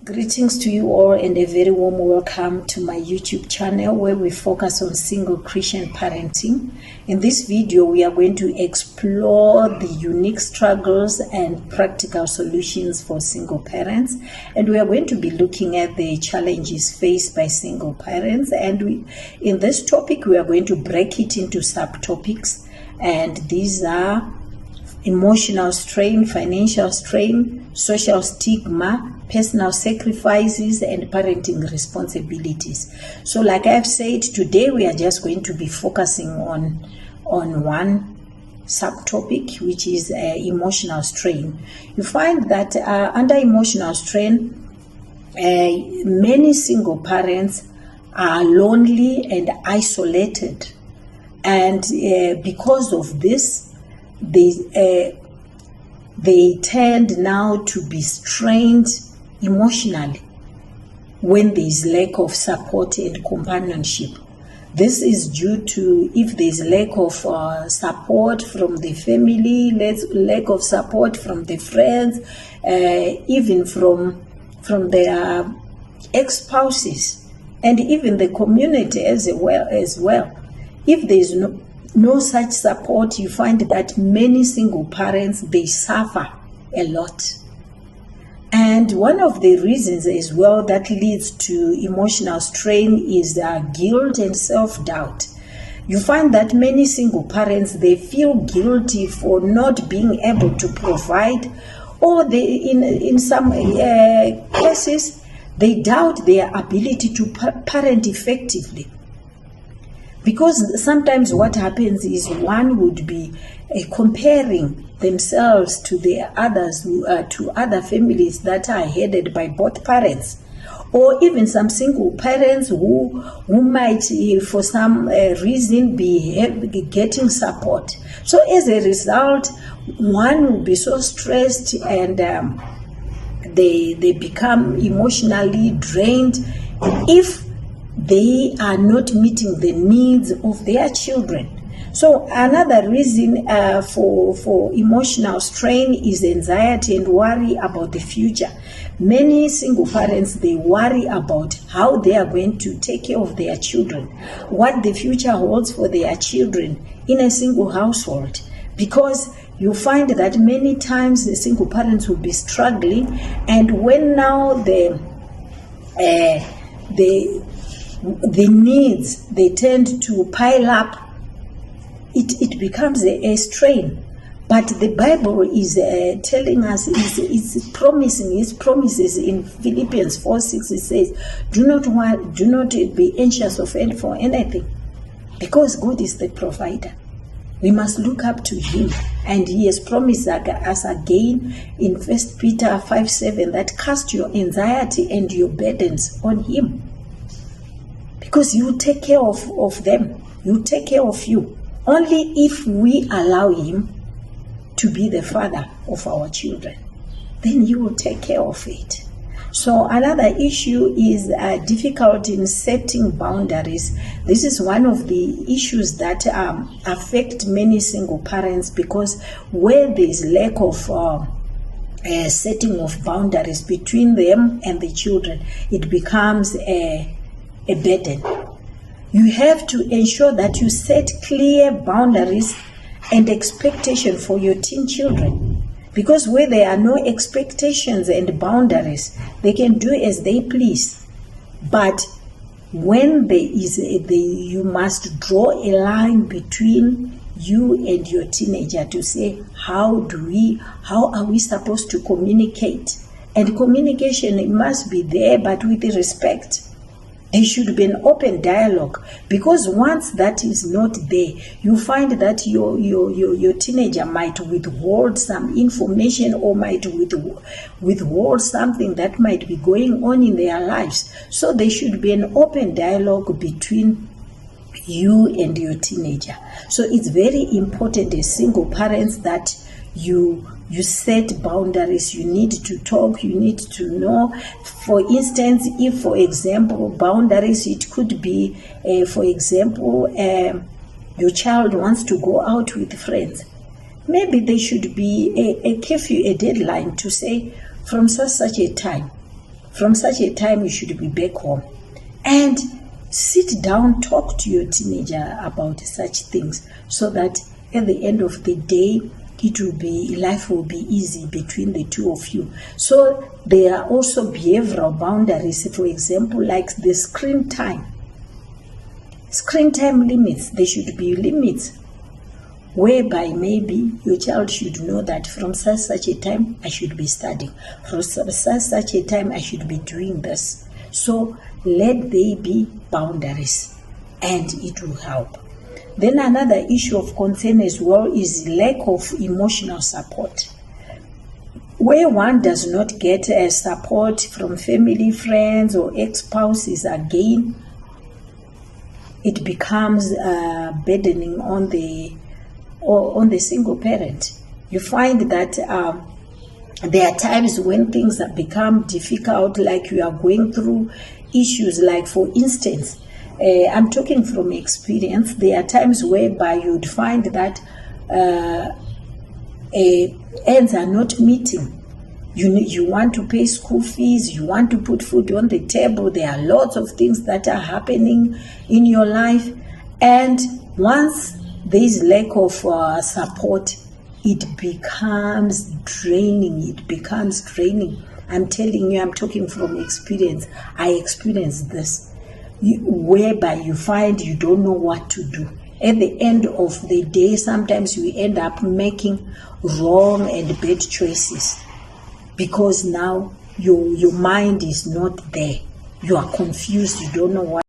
Greetings to you all and a very warm welcome to my YouTube channel where we focus on single Christian parenting. In this video, we are going to explore the unique struggles and practical solutions for single parents. And we are going to be looking at the challenges faced by single parents. And in this topic, we are going to break it into subtopics. And these are emotional strain, financial strain, social stigma, personal sacrifices, and parenting responsibilities. So like I've said, today we are just going to be focusing on one subtopic, which is emotional strain. You find that under emotional strain, many single parents are lonely and isolated. And because of this, they tend now to be strained emotionally when there is lack of support and companionship. This is due to if there is lack of support from the family, lack of support from the friends, even from their ex-spouses, and even the community as well. If there is no such support, you find that many single parents, they suffer a lot. And one of the reasons as well that leads to emotional strain is guilt and self-doubt. You find that many single parents, they feel guilty for not being able to provide, or in some cases, they doubt their ability to parent effectively. Because sometimes what happens is one would be comparing themselves to the others, to other families that are headed by both parents, or even some single parents who might, for some reason, be getting support. So as a result, one will be so stressed and they become emotionally drained if they are not meeting the needs of their children. So another reason for emotional strain is anxiety and worry about the future. Many single parents, they worry about how they are going to take care of their children, what the future holds for their children in a single household. Because you find that many times the single parents will be struggling, and when now the needs, they tend to pile up, it becomes a strain. But the Bible is telling us, it's promising, its promises in Philippians 4:6, it says, do not be anxious for anything, because God is the provider. We must look up to Him, and He has promised us again in 1 Peter 5:7 that cast your anxiety and your burdens on Him, because you take care of them, you take care of you. Only if we allow Him to be the father of our children, then He will take care of it. So another issue is difficulty in setting boundaries. This is one of the issues that affect many single parents, because where there is lack of setting of boundaries between them and the children, it becomes a burden. You have to ensure that you set clear boundaries and expectation for your teen children. Because where there are no expectations and boundaries, they can do as they please. But when there is you must draw a line between you and your teenager to say, how are we supposed to communicate? And communication, it must be there, but with respect. There should be an open dialogue, because once that is not there, you find that your teenager might withhold some information, or might withhold something that might be going on in their lives. So there should be an open dialogue between you and your teenager. So it's very important as single parents that you set boundaries. You need to talk, you need to know. For instance, if, for example, boundaries, it could be, for example, your child wants to go out with friends. Maybe there should be a curfew, a deadline to say, from such a time, From such a time, you should be back home. And sit down, talk to your teenager about such things, so that at the end of the day, life will be easy between the two of you. So there are also behavioral boundaries, for example, like the screen time limits. There should be limits whereby maybe your child should know that from such a time I should be studying, from such a time I should be doing this. So let there be boundaries, and it will help. Then another issue of concern as well is lack of emotional support. Where one does not get support from family, friends, or ex-spouses, again, it becomes burdening on the single parent. You find that there are times when things have become difficult, like you are going through issues, like for instance, I'm talking from experience. There are times whereby you'd find that ends are not meeting. You want to pay school fees, you want to put food on the table. There are lots of things that are happening in your life, and once there is lack of support, it becomes draining. I'm telling you, I'm talking from experience. I experienced this, whereby you find you don't know what to do. At the end of the day, sometimes you end up making wrong and bad choices, because now your mind is not there. You are confused. You don't know what